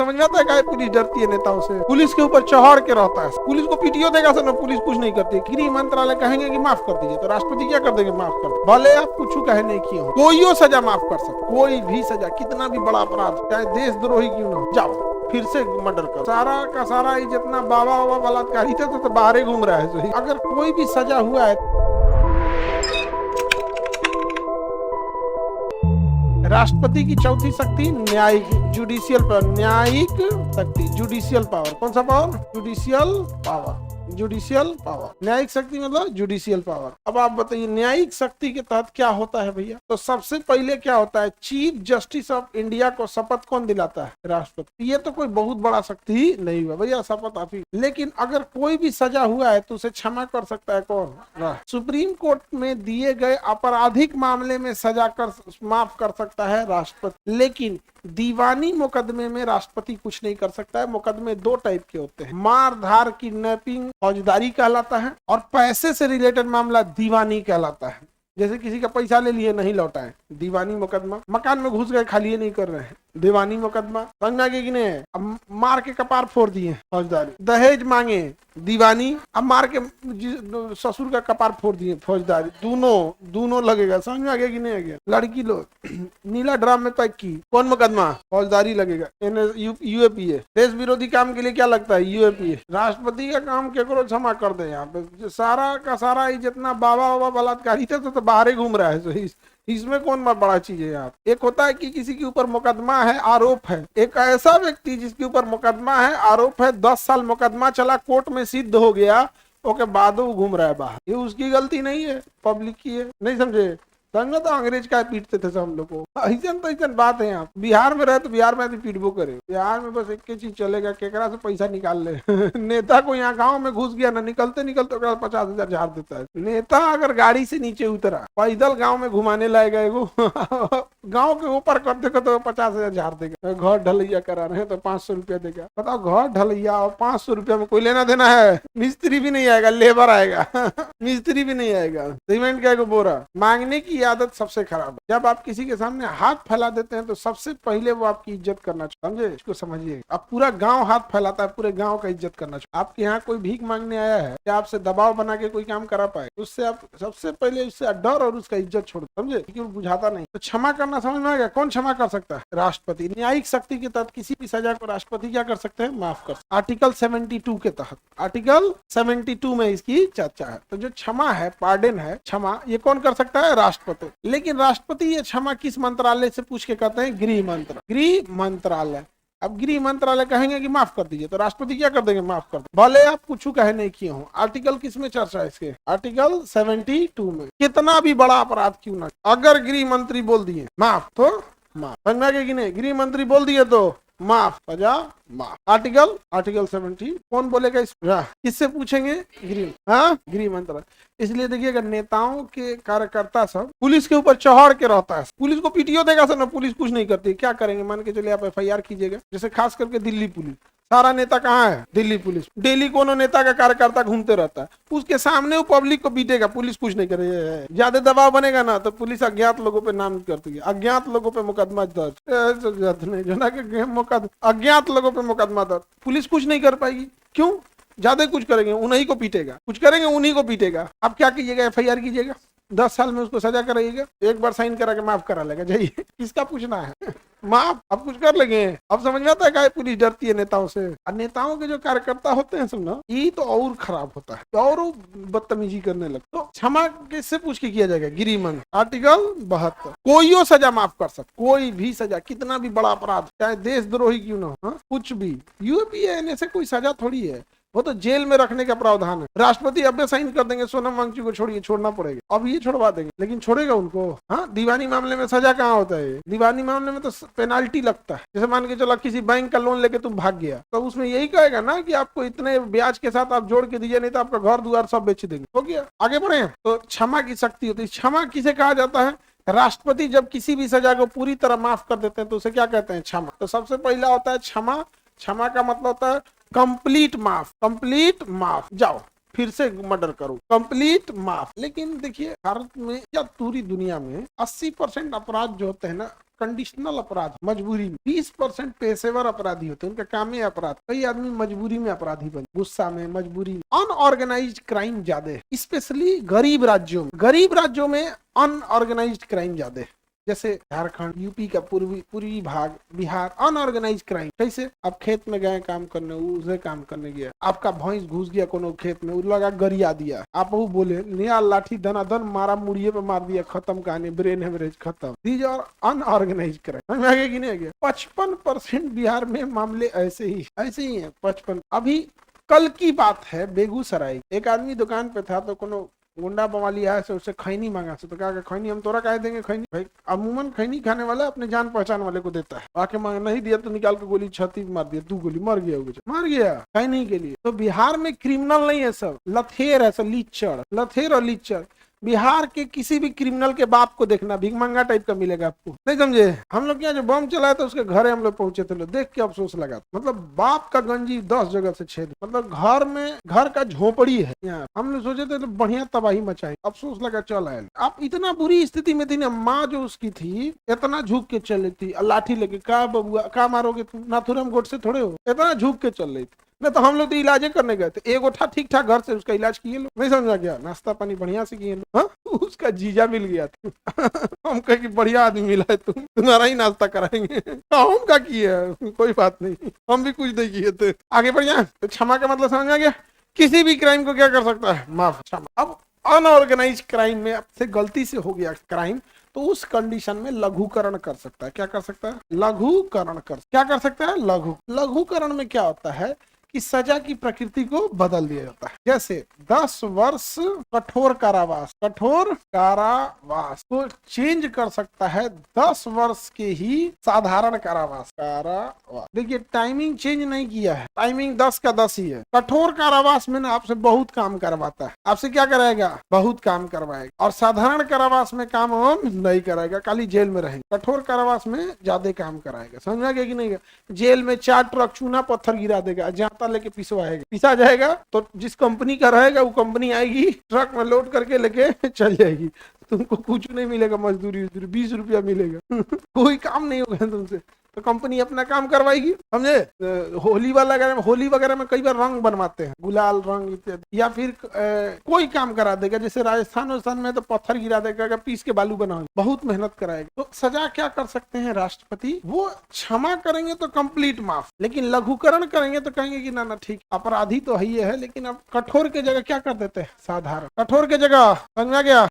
समझ में आता है क्या पुलिस डरती है नेताओं से, पुलिस के ऊपर चढ़ के रहता है। पुलिस को पीटीओ देगा सर ना, पुलिस कुछ नहीं करती। गृह मंत्रालय कहेंगे कि माफ कर दीजिए तो राष्ट्रपति क्या कर देंगे, माफ कर। भले आप कुछ कहे नहीं किए हो, कोई सजा माफ कर सकते, कोई भी सजा, कितना भी बड़ा अपराध, चाहे देशद्रोही क्यों ना हो, जाओ फिर से मर्डर कर। सारा का सारा ये जितना बाबा बलात्कारी थे तो बाहर ही घूम रहा है। अगर कोई भी सजा हुआ है, राष्ट्रपति की चौथी शक्ति न्यायिक, जुडिशियल पावर, न्यायिक शक्ति, जुडिशियल पावर। कौन सा power? Judicial power, judicial power. न्यायिक शक्ति मतलब जुडिशियल पावर। अब आप बताइए न्यायिक शक्ति के तहत क्या होता है भैया? तो सबसे पहले क्या होता है, चीफ जस्टिस ऑफ इंडिया को शपथ कौन दिलाता है? राष्ट्रपति। ये तो कोई बहुत बड़ा शक्ति ही नहीं हुआ भैया, शपथ आप ही। लेकिन अगर कोई भी सजा हुआ है तो उसे क्षमा कर सकता है कौन? सुप्रीम कोर्ट में दिए गए आपराधिक मामले में सजा कर माफ कर सकता है राष्ट्रपति। लेकिन दीवानी मुकदमे में राष्ट्रपति कुछ नहीं कर सकता है। मुकदमे दो टाइप के होते हैं, मार धार किडनैपिंग फौजदारी कहलाता है, और पैसे से रिलेटेड मामला दीवानी कहलाता है। जैसे किसी का पैसा ले लिए नहीं लौटाए, दीवानी मुकदमा। मकान में घुस गए खाली नहीं कर रहे हैं, दीवानी मुकदमा। समझ आगे कि नहीं? अब मार के कपार फोड़ दिए, फौजदारी। दहेज मांगे, दीवानी। अब मार के ससुर का कपार फोड़ दिए, फौजदारी। दोनों लगेगा। समझ में आ गया कि नहीं आ गया? लड़की लोग नीला ड्राम में पैक की, कौन मुकदमा? फौजदारी लगेगा। यूएपीए। देश विरोधी काम के लिए क्या लगता है? यूएपीए। राष्ट्रपति का काम केकरो क्षमा कर दे। यहाँ पे सारा का सारा जितना बाबा बलात्कारी थे तो बाहर ही घूम रहा है। इसमें कौन बड़ा चीज है यार? एक होता है कि किसी के ऊपर मुकदमा है, आरोप है। एक ऐसा व्यक्ति जिसके ऊपर मुकदमा है, आरोप है, 10 साल मुकदमा चला, कोर्ट में सिद्ध हो गया, ओके बाद वो घूम रहा है बाहर। ये उसकी गलती नहीं है, पब्लिक की है। नहीं समझे? समझो तो अंग्रेज का पीटते थे सब हम लोग को। ऐसा तो ऐसा बात है। यहाँ बिहार में रहे तो बिहार में पीटबो करे। बिहार में बस एक चीज चलेगा, केकरा से पैसा निकाल ले। नेता को यहाँ गांव में घुस गया ना, निकलते 50,000 झाड़ देता है। नेता अगर गाड़ी से नीचे उतरा, पैदल गाँव में घुमाने लाएगा एगो, गाँव के ऊपर कर देगा तो 50,000 झाड़ देगा। घर ढलैया करा रहे हैं तो 500 रुपया देगा। बताओ, घर ढलैया और 500 रुपया में कोई लेना देना है? मिस्त्री भी नहीं आएगा, लेबर आएगा। मिस्त्री भी नहीं आएगा। सीमेंट का बोरा मांगने की आदत सबसे खराब है। जब आप किसी के सामने हाथ फैला देते हैं तो सबसे पहले वो आपकी इज्जत करना चाहिए। समझे? इसको समझिए। अब पूरा गांव हाथ फैलाता है, पूरे गांव का इज्जत करना चाहिए। आपके यहाँ कोई भीख मांगने आया है या आपसे दबाव बना के कोई काम करा पाए, उससे आप सबसे पहले उससे डर और उसका इज्जत छोड़। समझे? क्योंकि वो बुझाता नहीं। तो क्षमा करना समझ में आ गया? कौन क्षमा कर सकता है? राष्ट्रपति। न्यायिक शक्ति के तहत किसी भी सजा को राष्ट्रपति क्या कर सकते हैं? माफ कर। आर्टिकल 72 के तहत, आर्टिकल 72 में इसकी चर्चा है। तो जो क्षमा है, पार्डन है, क्षमा, ये कौन कर सकता है? राष्ट्रपति। लेकिन राष्ट्रपति ये क्षमा किस मंत्रालय से पूछ के कहते हैं? गृह मंत्रालय। अब गृह मंत्रालय कहेंगे कि माफ कर दीजिए तो राष्ट्रपति क्या कर देंगे? माफ कर दे। भले आप कुछ कहे नहीं किए हो। आर्टिकल किस में चर्चा है इसके? आर्टिकल 72 में। कितना भी बड़ा अपराध क्यों ना, अगर गृह मंत्री बोल दिए माफ तो माफ। समझ में आ गया कि नहीं? गृह मंत्री बोल दिए तो माफ, सजा माफ। आर्टिकल 70 कौन बोलेगा? इस किससे पूछेंगे? गृह मंत्रालय। इसलिए देखिएगा, नेताओं के कार्यकर्ता सब पुलिस के ऊपर चढ़ के रहता है। पुलिस को पीटीओ देगा सर ना, पुलिस कुछ नहीं करती। क्या करेंगे? मान के चलिए आप FIR कीजिएगा। जैसे खास करके दिल्ली पुलिस, सारा नेता कहाँ है? दिल्ली पुलिस। डेली कोनो नेता का कार्यकर्ता घूमते रहता है, उसके सामने वो पब्लिक को पीटेगा, पुलिस कुछ नहीं करेगी। ज्यादा दबाव बनेगा ना तो पुलिस अज्ञात लोगों पे नाम करती है, अज्ञात लोगों पे मुकदमा दर्ज। अज्ञात लोगों पे मुकदमा दर्ज, पुलिस कुछ नहीं कर पाएगी। क्यों? ज्यादा कुछ करेंगे उन्हीं को पीटेगा, कुछ करेंगे उन्हीं को पीटेगा। आप क्या कीजिएगा? FIR कीजिएगा, 10 साल में उसको सजा कराइएगा, एक बार साइन करा के माफ करा लेगा। जाइए, किसका पूछना है? माफ अब कुछ कर लेंगे। अब समझ में आता है क्या पुलिस डरती है नेताओं से? और नेताओं के जो कार्यकर्ता होते हैं समझो, ये तो और खराब होता है, और बदतमीजी करने लगता। तो क्षमा किससे पूछ के किया जाएगा? गृह मंत्री। आर्टिकल 72। कोई सजा माफ कर सकता, कोई भी सजा, कितना भी बड़ा अपराध, चाहे देशद्रोही क्यों ना हो, कुछ भी। यूपीए से कोई सजा थोड़ी है, वो तो जेल में रखने का प्रावधान है। राष्ट्रपति अब साइन कर देंगे, सोनम वांगचुक को छोड़िए, छोड़ना पड़ेगा। अब ये छोड़वा देंगे, लेकिन छोड़ेगा उनको? हाँ, दीवानी मामले में सजा कहाँ होता है? दीवानी मामले में तो पेनाल्टी लगता है। जैसे मान के चलो किसी बैंक का लोन लेके तुम भाग गया, तो उसमें यही कहेगा ना कि आपको इतने ब्याज के साथ आप जोड़ के दीजिए, नहीं तो आपका घर द्वार सब बेच देंगे। हो गया, आगे बढ़े। तो क्षमा की शक्ति होती है। क्षमा किसे कहा जाता है? राष्ट्रपति जब किसी भी सजा को पूरी तरह माफ कर देते हैं तो उसे क्या कहते हैं? क्षमा। तो सबसे पहला होता है क्षमा। क्षमा का मतलब होता है कंप्लीट माफ, कंप्लीट माफ। जाओ फिर से मर्डर करो, कंप्लीट माफ। लेकिन देखिए भारत में या पूरी दुनिया में 80% अपराध जो होते हैं ना कंडीशनल अपराध, मजबूरी में। 20% पेशेवर अपराधी होते हैं, उनका काम है अपराध। कई आदमी मजबूरी में अपराधी बने, गुस्सा में, मजबूरी में। अनऑर्गेनाइज्ड क्राइम ज्यादा है, स्पेशली गरीब राज्यों में। गरीब राज्यों में अनऑर्गेनाइज्ड क्राइम ज्यादा है, जैसे झारखंड, यूपी का पूर्वी भाग, बिहार। अनऑर्गेनाइज क्राइम कैसे? आप खेत में गए काम करने, उसे काम करने गया, आपका भैंस घुस गया कोनो खेत में, लगा गरिया दिया, आप वो बोले नया लाठी दनादन मारा, मुड़िए पे मार दिया, खत्म कहानी, ब्रेन हेमरेज खत्म। These are unorganise crime. समझ आगे कि नहीं आ गया? 55% बिहार में मामले ऐसे ही है 55। अभी कल की बात है, बेगूसराय एक आदमी दुकान पे था, तो कोनो गुंडा बवाली आया से उससे खैनी मांगा से, तो कहा कि खैनी हम तोरा काहे देंगे? खैनी भाई अमूमन खैनी खाने वाला अपने जान पहचान वाले को देता है, आके मांग नहीं दिया तो निकाल के गोली छाती मार दिया, 2 गोली मर गया खैनी के लिए। तो बिहार में क्रिमिनल नहीं है, सब लथेर है, सब लीचड़, लथेर और लीचड़। बिहार के किसी भी क्रिमिनल के बाप को देखना भिखमंगा टाइप का मिलेगा आपको, नहीं समझे? हम लोग यहाँ जो बम चलाया था उसके घरे हम लोग पहुंचे थे, देख के अफसोस लगा। मतलब बाप का गंजी 10 जगह से छेद, मतलब घर में घर का झोपड़ी है यहाँ। हम लोग सोचे थे तो बढ़िया तबाही मचाई, अफसोस लगा चल आए। आप इतना बुरी स्थिति में थी ना, माँ जो उसकी थी इतना झुक के चल रही थी, लाठी लेके, का बबुआ का मारोगे तुम, नाथुराम गोड से थोड़े हो, इतना झुक के चल रही थी। नहीं तो हम लोग तो इलाजे करने गए थे, एक उठा ठीक ठाक घर से, उसका इलाज किए लोग, नहीं समझा गया, नाश्ता पानी बढ़िया से किए लोग। उसका जीजा मिल गया था हम कहे कि बढ़िया आदमी मिला है, तुम्हारा ही नाश्ता कराएंगे। हम क्या किए, कोई बात नहीं, हम भी कुछ नहीं किए थे। आगे बढ़िया। तो क्षमा का मतलब समझ आ गया? किसी भी क्राइम को क्या कर सकता है? माफ, क्षमा। अब अनऑर्गेनाइज क्राइम में आपसे गलती से हो गया क्राइम, तो उस कंडीशन में लघुकरण कर सकता है। क्या कर सकता है? लघुकरण क्या कर सकता है? लघुकरण में क्या होता है कि सजा की प्रकृति को बदल दिया जाता है। जैसे 10 वर्ष कठोर कारावास को चेंज कर सकता है 10 वर्ष के ही साधारण कारावास। देखिए टाइमिंग चेंज नहीं किया है, टाइमिंग 10 का 10 ही है। कठोर कारावास में ना आपसे बहुत काम करवाता है, आपसे क्या कराएगा? बहुत काम करवाएगा। और साधारण कारावास में काम हम नहीं कराएगा, खाली जेल में रहेंगे। कठोर कारावास में ज्यादा काम कराएगा। समझ में गया कि नहीं? जेल में 4 ट्रक चूना पत्थर गिरा देगा, जहाँ लेके पिसा जाएगा, तो जिस कंपनी का रहेगा वो कंपनी आएगी, ट्रक में लोड करके लेके चल जाएगी। तुमको कुछ नहीं मिलेगा, मजदूरी 20 रुपया मिलेगा कोई काम नहीं होगा तुमसे, तो कंपनी अपना काम करवाएगी। समझे? होली वगैरह में कई बार रंग बनवाते हैं, गुलाल रंग इत्यादि, या फिर कोई काम करा देगा। जैसे राजस्थान में तो पत्थर गिरा देगा, पीस के बालू बनाओ, बहुत मेहनत कराएगा। तो सजा क्या कर सकते हैं राष्ट्रपति? वो क्षमा करेंगे तो कंप्लीट माफ, लेकिन लघुकरण करेंगे तो कहेंगे कि ना ठीक, अपराधी तो है, लेकिन अब कठोर के जगह क्या कर देते हैं? साधारण। कठोर के जगह, समझ में आ गया?